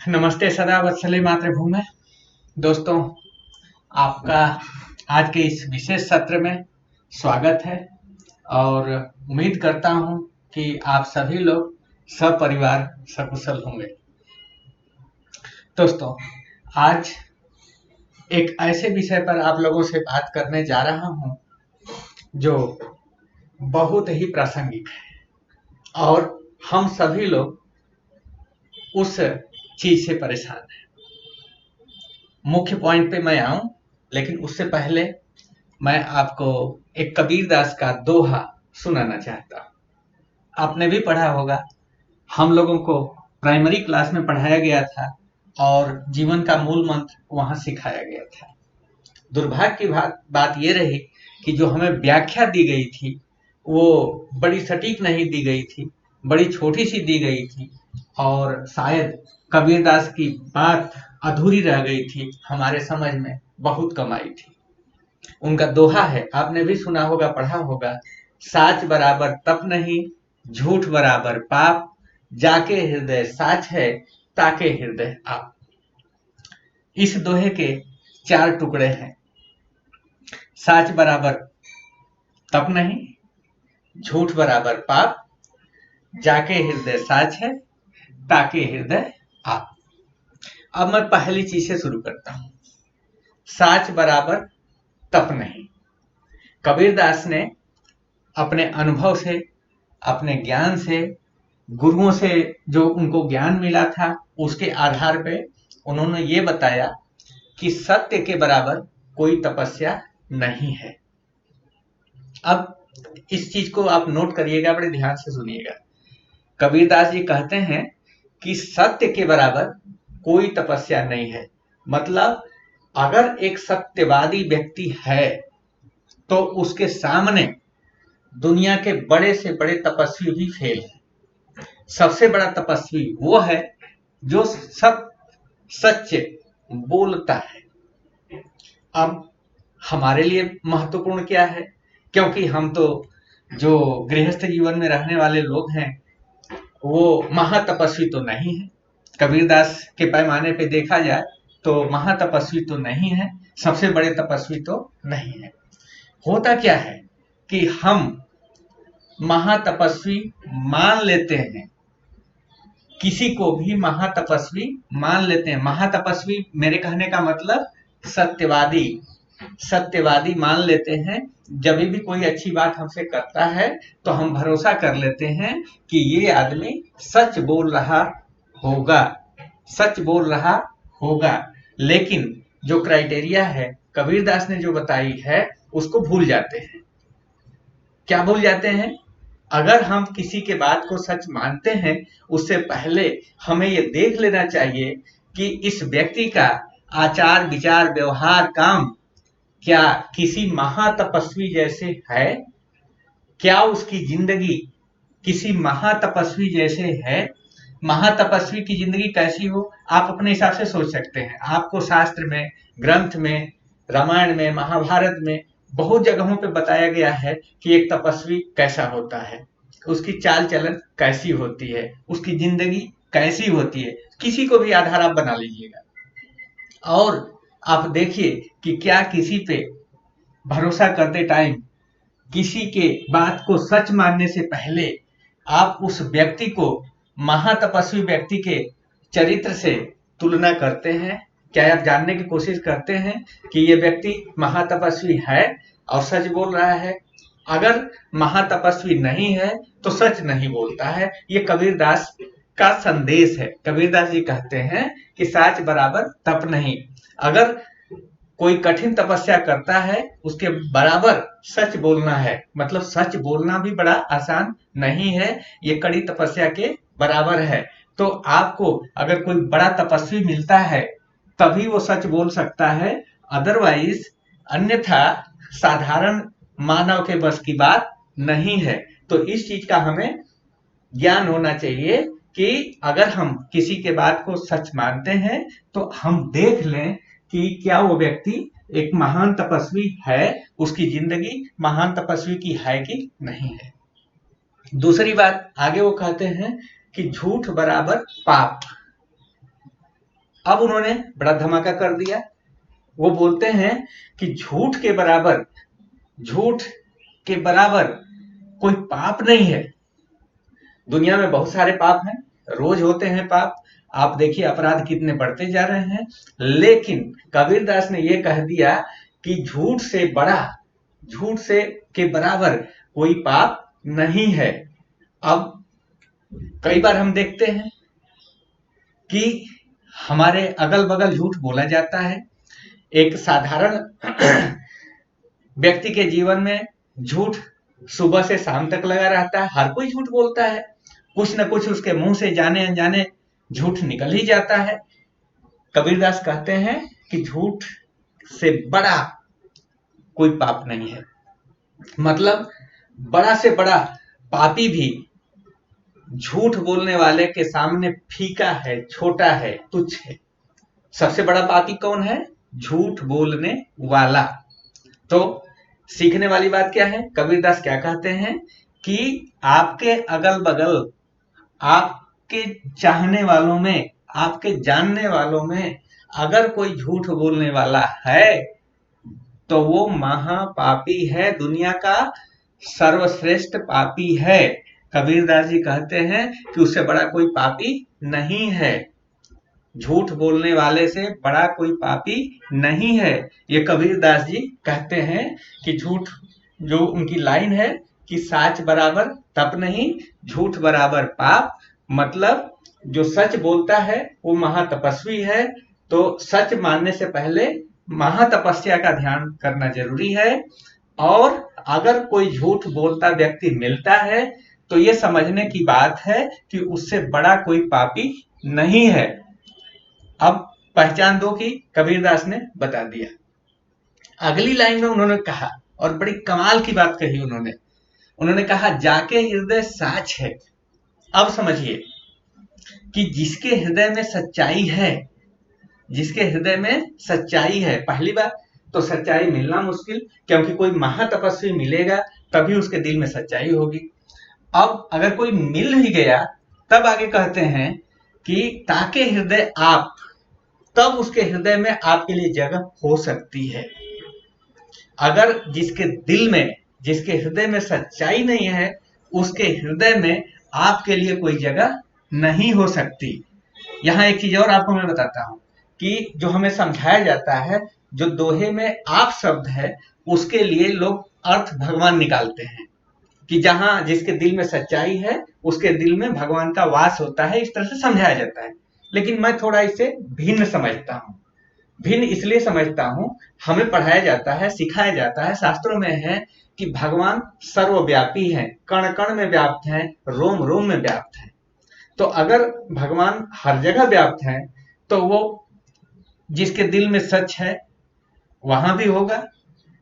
नमस्ते सदा वत्सले मातृभूमि। दोस्तों, आपका आज के इस विशेष सत्र में स्वागत है और उम्मीद करता हूं कि आप सभी लोग सपरिवार सकुशल होंगे। दोस्तों, आज एक ऐसे विषय पर आप लोगों से बात करने जा रहा हूं जो बहुत ही प्रासंगिक है और हम सभी लोग उस चीज से परेशान हैं। मुख्य पॉइंट पे मैं आऊं, लेकिन उससे पहले मैं आपको एक कबीरदास का दोहा सुनाना चाहता हूं। आपने भी पढ़ा होगा, हम लोगों को प्राइमरी क्लास में पढ़ाया गया था और जीवन का मूल मंत्र वहां सिखाया गया था। दुर्भाग्य की बात ये रही कि जो हमें व्याख्या दी गई थी वो बड़ी सटीक नहीं दी गई थी, बड़ी छोटी सी दी गई थी और शायद कबीरदास की बात अधूरी रह गई थी, हमारे समझ में बहुत कम आई थी। उनका दोहा है, आपने भी सुना होगा, पढ़ा होगा, साच बराबर तप नहीं, झूठ बराबर पाप, जाके हृदय साच है, ताके हृदय आप। इस दोहे के 4 टुकड़े हैं। साच बराबर तप नहीं, झूठ बराबर पाप, जाके हृदय साच है, ताके हृदय आप। अब मैं पहली चीज से शुरू करता हूं। साच बराबर तप नहीं। कबीरदास ने अपने अनुभव से, अपने ज्ञान से, गुरुओं से जो उनको ज्ञान मिला था उसके आधार पे उन्होंने ये बताया कि सत्य के बराबर कोई तपस्या नहीं है। अब इस चीज को आप नोट करिएगा, बड़े ध्यान से सुनिएगा। कबीरदास जी कहते हैं कि सत्य के बराबर कोई तपस्या नहीं है। मतलब अगर एक सत्यवादी व्यक्ति है तो उसके सामने दुनिया के बड़े से बड़े तपस्वी भी फेल है। सबसे बड़ा तपस्वी वो है जो सब सच बोलता है। अब हमारे लिए महत्वपूर्ण क्या है, क्योंकि हम तो जो गृहस्थ जीवन में रहने वाले लोग हैं वो महातपस्वी तो नहीं है। कबीरदास के पैमाने पे देखा जाए तो महातपस्वी तो नहीं है, सबसे बड़े तपस्वी तो नहीं है। होता क्या है कि हम महातपस्वी मान लेते हैं, किसी को भी महातपस्वी मान लेते हैं। महातपस्वी मेरे कहने का मतलब सत्यवादी, सत्यवादी मान लेते हैं। जब भी कोई अच्छी बात हमसे करता है तो हम भरोसा कर लेते हैं कि ये आदमी सच बोल रहा होगा, सच बोल रहा होगा। लेकिन जो क्राइटेरिया है कबीरदास ने जो बताई है उसको भूल जाते हैं। क्या भूल जाते हैं? अगर हम किसी के बात को सच मानते हैं उससे पहले हमें ये देख लेना चाहिए कि इस व्यक्ति का आचार विचार व्यवहार काम क्या किसी महातपस्वी जैसे है, क्या उसकी जिंदगी किसी महातपस्वी जैसे है। महातपस्वी की जिंदगी कैसी हो आप अपने हिसाब से सोच सकते हैं। आपको शास्त्र में, ग्रंथ में, रामायण में, महाभारत में बहुत जगहों पे बताया गया है कि एक तपस्वी कैसा होता है, उसकी चाल चलन कैसी होती है, उसकी जिंदगी कैसी होती है। किसी को भी आधार आप बना लीजिएगा और आप देखिए कि क्या किसी पे भरोसा करते टाइम, किसी के बात को सच मानने से पहले आप उस व्यक्ति को महातपस्वी व्यक्ति के चरित्र से तुलना करते हैं? क्या आप जानने की कोशिश करते हैं कि ये व्यक्ति महातपस्वी है और सच बोल रहा है? अगर महातपस्वी नहीं है तो सच नहीं बोलता है। ये कबीरदास का संदेश है। कबीरदास जी कहते हैं कि साच बराबर तप नहीं। अगर कोई कठिन तपस्या करता है उसके बराबर सच बोलना है। मतलब सच बोलना भी बड़ा आसान नहीं है, ये कड़ी तपस्या के बराबर है। तो आपको अगर कोई बड़ा तपस्वी मिलता है तभी वो सच बोल सकता है, अदरवाइज अन्यथा साधारण मानव के बस की बात नहीं है। तो इस चीज का हमें ज्ञान होना चाहिए कि अगर हम किसी के बात को सच मानते हैं तो हम देख लें कि क्या वो व्यक्ति एक महान तपस्वी है, उसकी जिंदगी महान तपस्वी की है कि नहीं है। दूसरी बात आगे वो कहते हैं कि झूठ बराबर पाप। अब उन्होंने बड़ा धमाका कर दिया। वो बोलते हैं कि झूठ के बराबर कोई पाप नहीं है। दुनिया में बहुत सारे पाप हैं, रोज होते हैं पाप। आप देखिए अपराध कितने बढ़ते जा रहे हैं, लेकिन कबीरदास ने ये कह दिया कि झूठ से के बराबर कोई पाप नहीं है। अब कई बार हम देखते हैं कि हमारे अगल बगल झूठ बोला जाता है। एक साधारण व्यक्ति के जीवन में झूठ सुबह से शाम तक लगा रहता है। हर कोई झूठ बोलता है, कुछ न कुछ उसके मुंह से जाने अनजाने झूठ निकल ही जाता है। कबीरदास कहते हैं कि झूठ से बड़ा कोई पाप नहीं है। मतलब बड़ा से बड़ा पापी भी झूठ बोलने वाले के सामने फीका है, छोटा है, तुच्छ है। सबसे बड़ा पापी कौन है? झूठ बोलने वाला। तो सीखने वाली बात क्या है? कबीरदास क्या कहते हैं कि आपके अगल बगल, आपके चाहने वालों में, आपके जानने वालों में अगर कोई झूठ बोलने वाला है तो वो महापापी है, दुनिया का सर्वश्रेष्ठ पापी है। कबीरदास जी कहते हैं कि उससे बड़ा कोई पापी नहीं है। झूठ बोलने वाले से बड़ा कोई पापी नहीं है। ये कबीरदास जी कहते हैं कि झूठ, जो उनकी लाइन है कि साच बराबर तप नहीं, झूठ बराबर पाप। मतलब जो सच बोलता है वो महातपस्वी है। तो सच मानने से पहले महातपस्या का ध्यान करना जरूरी है। और अगर कोई झूठ बोलता व्यक्ति मिलता है तो ये समझने की बात है कि उससे बड़ा कोई पापी नहीं है। अब पहचान दो कि कबीरदास ने बता दिया। अगली लाइन में उन्होंने कहा, और बड़ी कमाल की बात कही उन्होंने कहा, जाके हृदय साच है। अब समझिए कि जिसके हृदय में सच्चाई है, पहली बात तो सच्चाई मिलना मुश्किल, क्योंकि कोई महातपस्वी मिलेगा तभी उसके दिल में सच्चाई होगी। अब अगर कोई मिल भी गया तब आगे कहते हैं कि ताके हृदय आप, तब उसके हृदय में आपके लिए जगह हो सकती है। अगर जिसके हृदय में सच्चाई नहीं है, उसके हृदय में आपके लिए कोई जगह नहीं हो सकती। यहां एक चीज और आपको मैं बताता हूं कि जो हमें समझाया जाता है, जो दोहे में आप शब्द है उसके लिए लोग अर्थ भगवान निकालते हैं कि जहां जिसके दिल में सच्चाई है उसके दिल में भगवान का वास होता है, इस तरह से समझाया जाता है। लेकिन मैं थोड़ा इसे भिन्न समझता हूं। भिन्न इसलिए समझता हूं, हमें पढ़ाया जाता है, सिखाया जाता है, शास्त्रों में है कि भगवान सर्वव्यापी हैं, कण कण में व्याप्त हैं, रोम रोम में व्याप्त हैं। तो अगर भगवान हर जगह व्याप्त हैं तो वो जिसके दिल में सच है वहां भी होगा,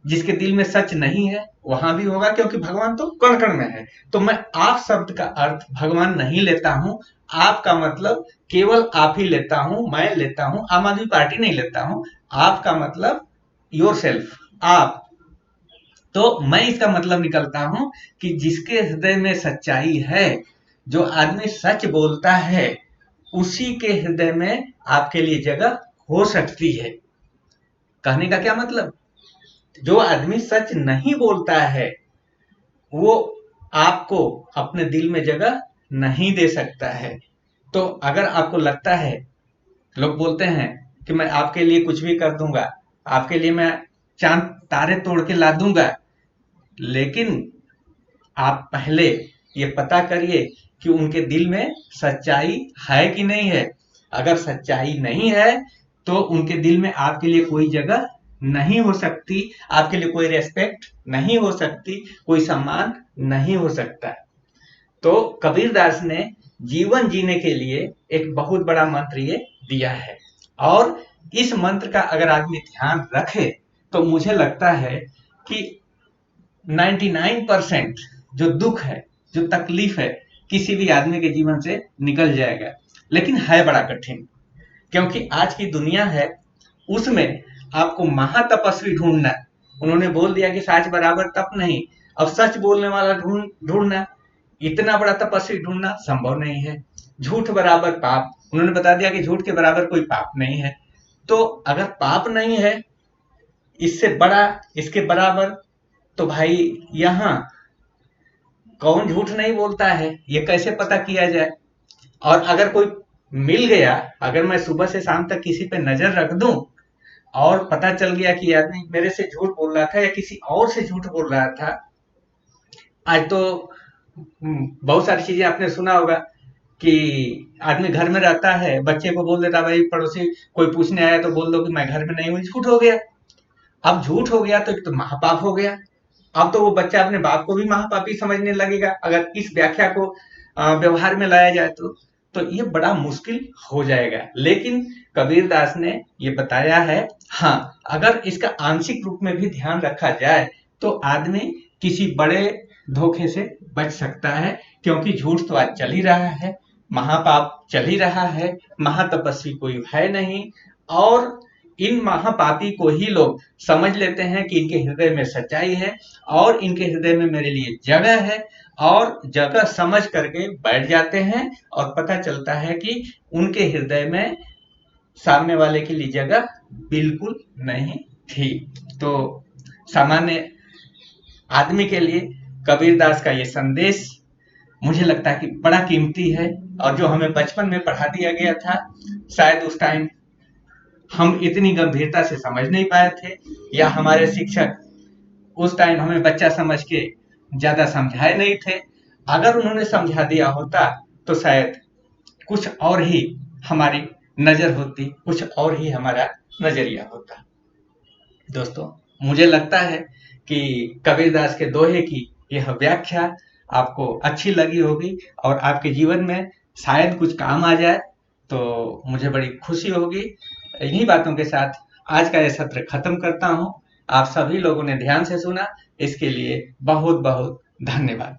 जिसके दिल में सच नहीं है वहां भी होगा, क्योंकि भगवान तो कण कण में है। तो मैं आप शब्द का अर्थ भगवान नहीं लेता हूं, आप का मतलब केवल आप ही लेता हूं, मैं लेता हूं, आम आदमी पार्टी नहीं लेता हूं। आप का मतलब योरसेल्फ, आप। तो मैं इसका मतलब निकलता हूं कि जिसके हृदय में सच्चाई है, जो आदमी सच बोलता है, उसी के हृदय में आपके लिए जगह हो सकती है। कहने का क्या मतलब? जो आदमी सच नहीं बोलता है वो आपको अपने दिल में जगह नहीं दे सकता है। तो अगर आपको लगता है, लोग बोलते हैं कि मैं आपके लिए कुछ भी कर दूंगा, आपके लिए मैं चांद तारे तोड़ के ला दूंगा, लेकिन आप पहले ये पता करिए कि उनके दिल में सच्चाई है कि नहीं है। अगर सच्चाई नहीं है तो उनके दिल में आपके लिए कोई जगह नहीं हो सकती, आपके लिए कोई रेस्पेक्ट नहीं हो सकती, कोई सम्मान नहीं हो सकता। तो कबीरदास ने जीवन जीने के लिए एक बहुत बड़ा मंत्र ये दिया है, और इस मंत्र का अगर आदमी ध्यान रखे तो मुझे लगता है कि 99% जो दुख है, जो तकलीफ है, किसी भी आदमी के जीवन से निकल जाएगा। लेकिन है बड़ा कठिन, क्योंकि आज की दुनिया है उसमें आपको महातपस्वी ढूंढना। उन्होंने बोल दिया कि साच बराबर तप नहीं, अब सच बोलने वाला ढूंढना, इतना बड़ा तपस्वी ढूंढना संभव नहीं है। झूठ बराबर पाप, उन्होंने बता दिया कि झूठ के बराबर कोई पाप नहीं है। तो अगर पाप नहीं है इससे बड़ा, इसके बराबर, तो भाई यहाँ कौन झूठ नहीं बोलता है, ये कैसे पता किया जाए? और अगर कोई मिल गया, अगर मैं सुबह से शाम तक किसी पे नजर रख दूं और पता चल गया कि आदमी मेरे से झूठ बोल रहा था या किसी और से झूठ बोल रहा था। आज तो बहुत सारी चीजें आपने सुना होगा कि आदमी घर में रहता है, बच्चे को बोल देता भाई पड़ोसी कोई पूछने आया तो बोल दो कि मैं घर में नहीं हूं, झूठ हो गया। अब झूठ हो गया तो एक तो महापाप हो गया। अब तो वो बच्चा अपने बाप को भी महापापी समझने लगेगा अगर इस व्याख्या को व्यवहार में लाया जाए तो ये बड़ा मुश्किल हो जाएगा। लेकिन कबीर दास ने ये बताया है, हाँ, अगर इसका आंशिक रूप में भी ध्यान रखा जाए तो आदमी किसी बड़े धोखे से बच सकता है, क्योंकि झूठ तो आज चल ही रहा है, महापाप चल ही रहा है, महातपस्वी कोई है नहीं। और इन महापापी को ही लोग समझ लेते हैं कि इनके हृदय में सच्चाई है और इनके हृदय में मेरे लिए जगह है, और जगह समझ करके बैठ जाते हैं और पता चलता है कि उनके हृदय में सामने वाले के लिए जगह बिल्कुल नहीं थी। तो सामान्य आदमी के लिए कबीरदास का ये संदेश मुझे लगता है कि बड़ा कीमती है, और जो हमें बचपन में पढ़ा दिया गया था शायद उस टाइम हम इतनी गंभीरता से समझ नहीं पाए थे, या हमारे शिक्षक उस टाइम हमें बच्चा समझ के ज्यादा समझाए नहीं थे। अगर उन्होंने समझा दिया होता तो शायद कुछ और ही हमारी नजर होती, कुछ और ही हमारा नजरिया होता। दोस्तों, मुझे लगता है कि कबीरदास के दोहे की यह व्याख्या आपको अच्छी लगी होगी और आपके जीवन में शायद कुछ काम आ जाए, तो मुझे बड़ी खुशी होगी। इन्हीं बातों के साथ आज का यह सत्र खत्म करता हूं। आप सभी लोगों ने ध्यान से सुना, इसके लिए बहुत बहुत धन्यवाद।